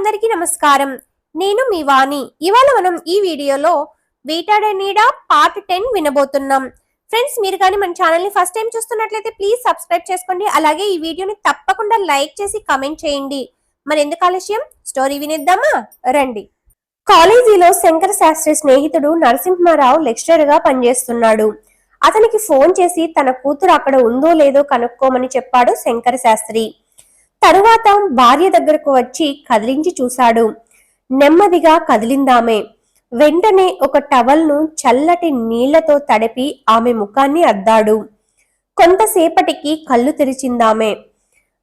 అందరికీ నమస్కారం. నేను మీ వాణి. ఇవాళ మనం ఈ వీడియోలో వీటాడనీడా పార్ట్ 10 వినబోతున్నాం. ఫ్రెండ్స్, మీరు కానీ మన ఛానల్ ని ఫస్ట్ టైం చూస్తున్నట్లయితే ప్లీజ్ సబ్స్క్రైబ్ చేసుకోండి. అలాగే ఈ వీడియోని తప్పకుండా లైక్ చేసి కమెంట్ చేయండి. మరి ఎందుకు ఆలస్యం, స్టోరీ వినేద్దామా? రండి. కాలేజీలో శంకర శాస్త్రి స్నేహితుడు నరసింహారావు లెక్చరర్ గా పనిచేస్తున్నాడు. అతనికి ఫోన్ చేసి తన కూతురు అక్కడ ఉందో లేదో కనుక్కోమని చెప్పాడు శంకర శాస్త్రి. తరువాత భార్య దగ్గరకు వచ్చి కదిలించి చూశాడు. నెమ్మదిగా కదిలిందామె. వెంటనే ఒక టవల్ను చల్లటి నీళ్లతో తడిపి ఆమె ముఖాన్ని అద్దాడు. కొంతసేపటికి కళ్ళు తెరిచిందామె.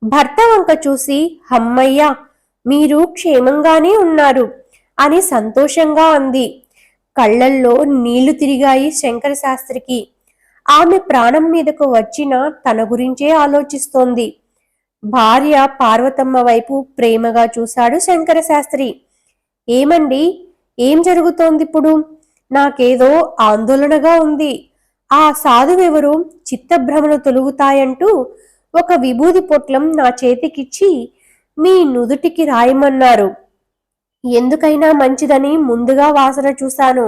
భర్త వంక చూసి, హమ్మయ్య, మీరు క్షేమంగానే ఉన్నారు అని సంతోషంగా అంది. కళ్ళల్లో నీళ్లు తిరిగాయి శంకర శాస్త్రికి. ఆమె ప్రాణం మీదకు వచ్చిన తన గురించే ఆలోచిస్తోంది. భార్య పార్వతమ్మ వైపు ప్రేమగా చూశాడు శంకర శాస్త్రి. ఏమండి, ఏం జరుగుతోంది ఇప్పుడు? నాకేదో ఆందోళనగా ఉంది. ఆ సాధువెవరు చిత్తభ్రమలు తొలుగుతాయంటూ ఒక విభూది పొట్లం నా చేతికిచ్చి మీ నుదుటికి రాయమన్నారు. ఎందుకైనా మంచిదని ముందుగా వాసన చూశాను,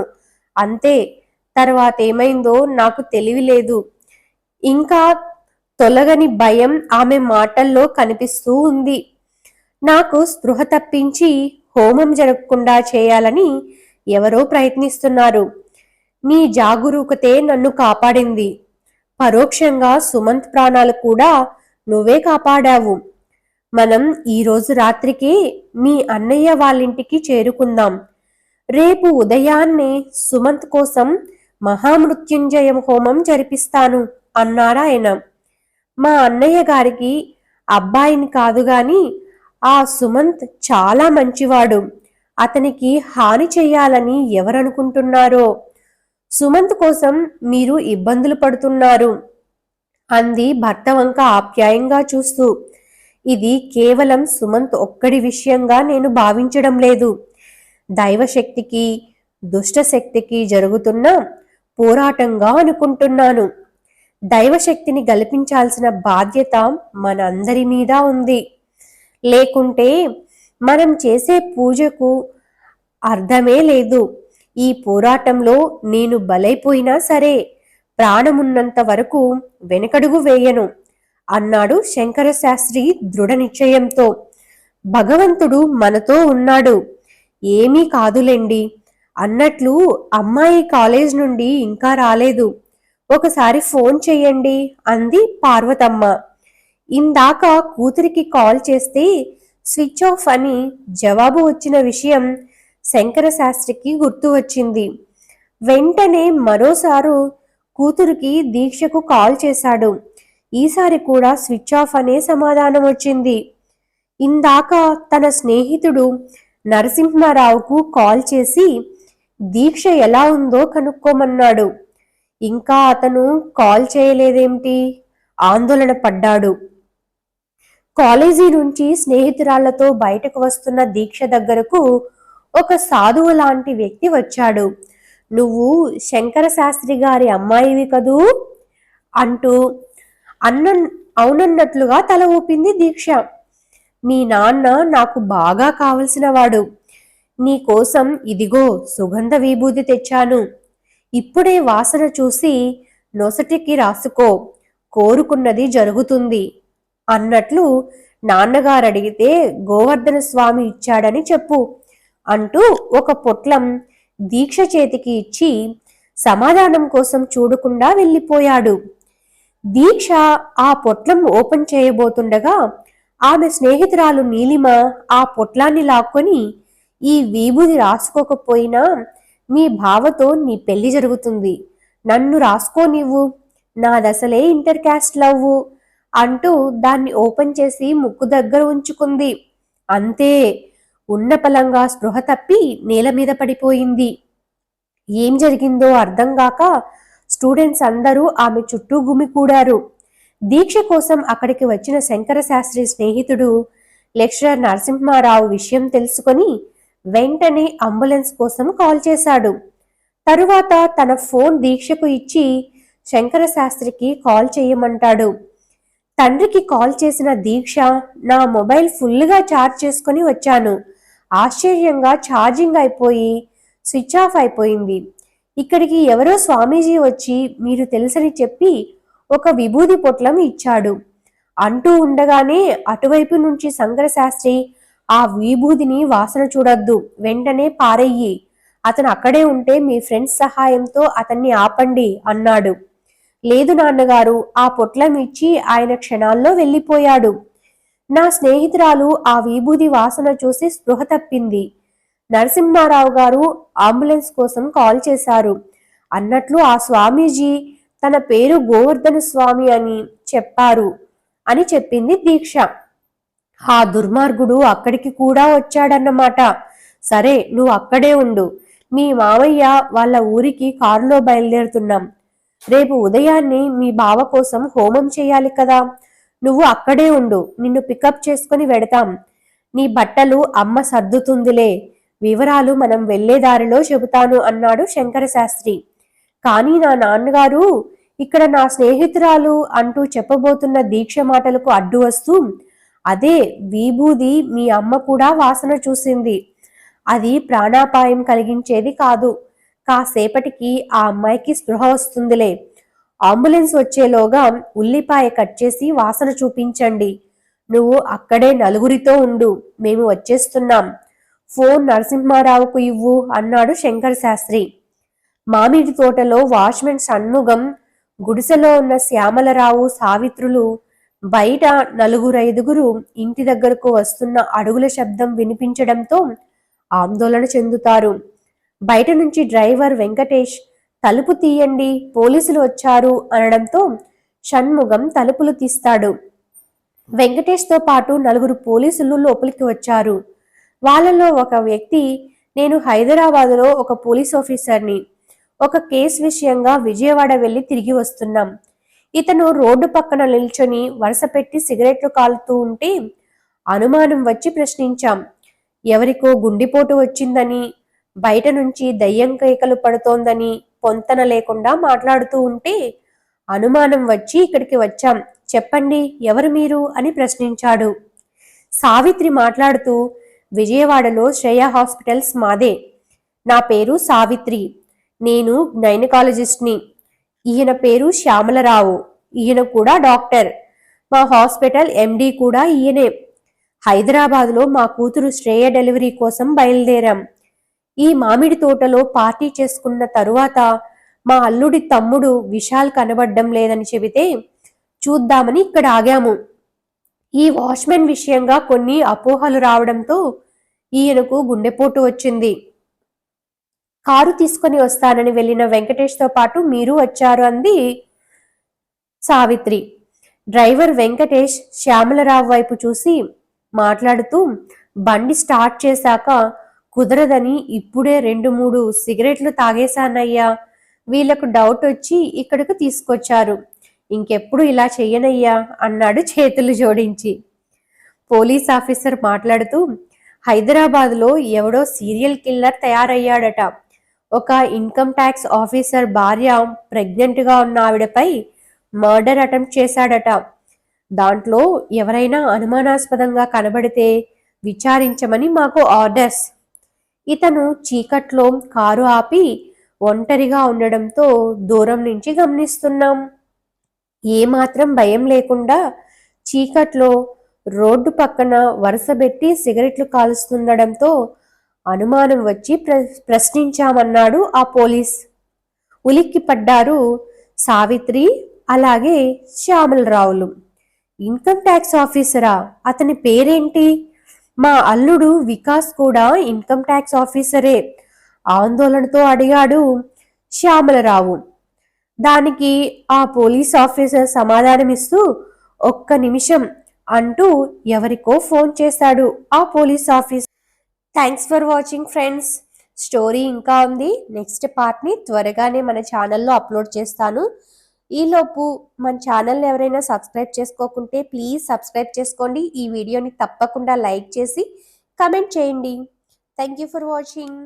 అంతే. తర్వాత ఏమైందో నాకు తెలివిలేదు. ఇంకా తొలగని భయం ఆమె మాటల్లో కనిపిస్తూ ఉంది. నాకు స్పృహ తప్పించి హోమం జరగకుండా చేయాలని ఎవరో ప్రయత్నిస్తున్నారు. నీ జాగరూకతే నన్ను కాపాడింది. పరోక్షంగా సుమంత్ ప్రాణాలు కూడా నువ్వే కాపాడావు. మనం ఈరోజు రాత్రికే మీ అన్నయ్య వాళ్ళింటికి చేరుకుందాం. రేపు ఉదయాన్నే సుమంత్ కోసం మహామృత్యుంజయం హోమం జరిపిస్తాను అన్నారాయన. మా అన్నయ్య గారికి అబ్బాయిని కాదు గాని ఆ సుమంత్ చాలా మంచివాడు. అతనికి హాని చెయ్యాలని ఎవరనుకుంటున్నారో. సుమంత్ కోసం మీరు ఇబ్బందులు పడుతున్నారు అంది భర్త వంక ఆప్యాయంగా చూస్తూ. ఇది కేవలం సుమంత్ ఒక్కడి విషయంగా నేను భావించడం లేదు. దైవశక్తికి దుష్టశక్తికి జరుగుతున్న పోరాటంగా అనుకుంటున్నాను. దైవశక్తిని గెలిపించాల్సిన బాధ్యత మనందరి మీద ఉంది. లేకుంటే మనం చేసే పూజకు అర్థమే లేదు. ఈ పోరాటంలో నేను బలైపోయినా సరే ప్రాణమున్నంత వరకు వెనకడుగు వేయను అన్నాడు శంకర శాస్త్రి దృఢ నిశ్చయంతో. భగవంతుడు మనతో ఉన్నాడు, ఏమీ కాదులేండి. అన్నట్లు అమ్మాయి కాలేజ్ నుండి ఇంకా రాలేదు. ఒకసారి ఫోన్ చెయ్యండి అంది పార్వతమ్మ. ఇందాక కూతురికి కాల్ చేస్తే స్విచ్ ఆఫ్ అని జవాబు వచ్చిన విషయం శంకర శాస్త్రికి గుర్తు వచ్చింది. వెంటనే మరోసారు కూతురికి దీక్షకు కాల్ చేశాడు. ఈసారి కూడా స్విచ్ ఆఫ్ అనే సమాధానం వచ్చింది. ఇందాక తన స్నేహితుడు నరసింహారావుకు కాల్ చేసి దీక్ష ఎలా ఉందో కనుక్కోమన్నాడు. ఇంకా అతను కాల్ చేయలేదేమిటి? ఆందోళన పడ్డాడు. కాలేజీ నుంచి స్నేహితురాళ్లతో బయటకు వస్తున్న దీక్ష దగ్గరకు ఒక సాధువు లాంటి వ్యక్తి వచ్చాడు. నువ్వు శంకర శాస్త్రి గారి అమ్మాయివి కదూ అంటూ అవునన్నట్లుగా తల ఊపింది దీక్ష. మీ నాన్న నాకు బాగా కావలసిన వాడు. నీకోసం ఇదిగో సుగంధ విభూది తెచ్చాను. ఇప్పుడే వాసన చూసి నొసటికి రాసుకో, కోరుకున్నది జరుగుతుంది అన్నట్లు నాన్నగారు అడిగితే గోవర్ధన స్వామి ఇచ్చాడని చెప్పు అంటూ ఒక పొట్లం దీక్ష చేతికి ఇచ్చి సమాధానం కోసం చూడకుండా వెళ్ళిపోయాడు. దీక్ష ఆ పొట్లం ఓపెన్ చేయబోతుండగా ఆమె స్నేహితురాలు నీలిమ ఆ పొట్లాన్ని లాక్కొని, ఈ విభూది రాసుకోకపోయినా మీ బావతో నీ పెళ్లి జరుగుతుంది, నన్ను రాసుకో నీవు, నాదసలే ఇంటర్ క్యాస్ట్ లవ్వు అంటూ దాన్ని ఓపెన్ చేసి ముక్కు దగ్గర ఉంచుకుంది. అంతే, ఉన్నపలంగా స్పృహ తప్పి నేల మీద పడిపోయింది. ఏం జరిగిందో అర్థం కాక స్టూడెంట్స్ అందరూ ఆమె చుట్టూ గుమికూడారు. దీక్ష కోసం అక్కడికి వచ్చిన శంకర శాస్త్రి స్నేహితుడు లెక్చరర్ నరసింహారావు విషయం తెలుసుకొని వెంటనే అంబులెన్స్ కోసం కాల్ చేశాడు. తరువాత తన ఫోన్ దీక్షకు ఇచ్చి శంకర శాస్త్రికి కాల్ చేయమంటాడు. తండ్రికి కాల్ చేసిన దీక్ష, నా మొబైల్ ఫుల్గా ఛార్జ్ చేసుకుని వచ్చాను, ఆశ్చర్యంగా ఛార్జింగ్ అయిపోయి స్విచ్ ఆఫ్ అయిపోయింది. ఇక్కడికి ఎవరో స్వామీజీ వచ్చి మీరు తెలుసని చెప్పి ఒక విభూది పొట్లం ఇచ్చాడు అంటూ ఉండగానే అటువైపు నుంచి శంకరశాస్త్రి ఆ విభూదిని వాసన చూడొద్దు, వెంటనే పారెయ్యి, అతను అక్కడే ఉంటే మీ ఫ్రెండ్స్ సహాయంతో అతన్ని ఆపండి అన్నాడు. లేదు నాన్నగారు, ఆ పొట్లం ఇచ్చి ఆయన క్షణాల్లో వెళ్ళిపోయాడు. నా స్నేహితురాలు ఆ విభూది వాసన చూసి స్పృహ తప్పింది. నరసింహారావు గారు అంబులెన్స్ కోసం కాల్ చేశారు. అన్నట్లు ఆ స్వామీజీ తన పేరు గోవర్ధన స్వామి అని చెప్పారు అని చెప్పింది దీక్ష. ఆ దుర్మార్గుడు అక్కడికి కూడా వచ్చాడన్నమాట. సరే, నువ్వు అక్కడే ఉండు. మీ మామయ్య వాళ్ళ ఊరికి కారులో బయలుదేరుతున్నాం. రేపు ఉదయాన్నే మీ బావ కోసం హోమం చేయాలి కదా, నువ్వు అక్కడే ఉండు. నిన్ను పికప్ చేసుకుని వెడతాం. నీ బట్టలు అమ్మ సర్దుతుందిలే. వివరాలు మనం వెళ్లే దారిలో చెబుతాను అన్నాడు శంకరశాస్త్రి. కానీ నా నాన్నగారు, ఇక్కడ నా స్నేహితురాలు అంటూ చెప్పబోతున్న దీక్ష మాటలకు అడ్డు వస్తూ, అదే విభూది మీ అమ్మ కూడా వాసన చూసింది. అది ప్రాణాపాయం కలిగించేది కాదు. కాసేపటికి ఆ అమ్మాయికి స్పృహ వస్తుందిలే. అంబులెన్స్ వచ్చేలోగా ఉల్లిపాయ కట్ చేసి వాసన చూపించండి. నువ్వు అక్కడే నలుగురితో ఉండు, మేము వచ్చేస్తున్నాం. ఫోన్ నరసింహారావుకు ఇవ్వు అన్నాడు శంకర శాస్త్రి. మామిడి తోటలో వాచ్మెన్ షణ్ముగం, గుడిసెలో ఉన్న శ్యామలరావు, సావిత్రులు బయట నలుగురైదుగురు ఇంటి దగ్గరకు వస్తున్న అడుగుల శబ్దం వినిపించడంతో ఆందోళన చెందుతారు. బయట నుంచి డ్రైవర్ వెంకటేష్ తలుపు తీయండి, పోలీసులు వచ్చారు అనడంతో షణ్ముగం తలుపులు తీస్తాడు. వెంకటేష్తో పాటు నలుగురు పోలీసులు లోపలికి వచ్చారు. వాళ్ళలో ఒక వ్యక్తి, నేను హైదరాబాదులో ఒక పోలీస్ ఆఫీసర్ని, ఒక కేసు విషయంగా విజయవాడ వెళ్ళి తిరిగి వస్తున్నాం. ఇతను రోడ్డు పక్కన నిల్చొని వరుస పెట్టి సిగరెట్లు కాలుతూ ఉంటే అనుమానం వచ్చి ప్రశ్నించాం. ఎవరికో గుండెపోటు వచ్చిందని, బయట నుంచి దయ్యం కేకలు పడుతోందని పొంతన లేకుండా మాట్లాడుతూ ఉంటే అనుమానం వచ్చి ఇక్కడికి వచ్చాం. చెప్పండి, ఎవరు మీరు అని ప్రశ్నించాడు. సావిత్రి మాట్లాడుతూ, విజయవాడలో శ్రేయ హాస్పిటల్స్ మాదే. నా పేరు సావిత్రి. నేను గైనకాలజిస్ట్ని. ఈయన పేరు శ్యామలరావు. ఈయన కూడా డాక్టర్. మా హాస్పిటల్ ఎండి కూడా ఈయనే. హైదరాబాద్లో మా కూతురు శ్రేయ డెలివరీ కోసం బయలుదేరాం. ఈ మామిడి తోటలో పార్టీ చేసుకున్న తరువాత మా అల్లుడి తమ్ముడు విశాల్ కనబడ్డం లేదని చెబితే చూద్దామని ఇక్కడ ఆగాము. ఈ వాచ్మెన్ విషయంగా కొన్ని అపోహలు రావడంతో ఈయనకు గుండెపోటు వచ్చింది. కారు తీసుకొని వస్తానని వెళ్ళిన వెంకటేష్తో పాటు మీరు వచ్చారు అంది సావిత్రి. డ్రైవర్ వెంకటేష్ శ్యామలరావు వైపు చూసి మాట్లాడుతూ, బండి స్టార్ట్ చేశాక కుదరదని ఇప్పుడే 2-3 సిగరెట్లు తాగేశానయ్యా. వీళ్లకు డౌట్ వచ్చి ఇక్కడికి తీసుకొచ్చారు. ఇంకెప్పుడు ఇలా చెయ్యనయ్యా అన్నాడు చేతులు జోడించి. పోలీస్ ఆఫీసర్ మాట్లాడుతూ, హైదరాబాద్లో ఎవడో సీరియల్ కిల్లర్ తయారయ్యాడట. ఒక ఇన్కమ్ ట్యాక్స్ ఆఫీసర్ భార్య ప్రెగ్నెంట్గా ఉన్న ఆవిడపై మర్డర్ అటెంప్ట్ చేశాడట. దాంట్లో ఎవరైనా అనుమానాస్పదంగా కనబడితే విచారించమని మాకు ఆర్డర్స్. ఇతను చీకట్లో కారు ఆపి ఒంటరిగా ఉండడంతో దూరం నుంచి గమనిస్తున్నాం. ఏమాత్రం భయం లేకుండా చీకట్లో రోడ్డు పక్కన వరుసబెట్టి సిగరెట్లు కాలుస్తుండడంతో అనుమానం వచ్చి ప్రశ్నించామన్నాడు ఆ పోలీస్. ఉలిక్కి పడ్డారు సావిత్రి, అలాగే శ్యామలరావులు. Income tax ఆఫీసరా? అతని పేరేంటి? మా అల్లుడు వికాస్ కూడా ఇన్కమ్ ట్యాక్స్ ఆఫీసరే ఆందోళనతో అడిగాడు శ్యామలరావు. దానికి ఆ పోలీస్ ఆఫీసర్ సమాధానమిస్తూ, ఒక్క నిమిషం అంటూ ఎవరికో ఫోన్ చేశాడు ఆ police officer. Thanks for watching friends. Story ఇంకా ఉంది. నెక్స్ట్ పార్ట్ని త్వరగానే మన ఛానల్లో అప్లోడ్ చేస్తాను. ఈలోపు మన ఛానల్ని ఎవరైనా సబ్స్క్రైబ్ చేసుకోకుంటే ప్లీజ్ సబ్స్క్రైబ్ చేసుకోండి. ఈ వీడియోని తప్పకుండా లైక్ చేసి కమెంట్ చేయండి. Thank you for watching.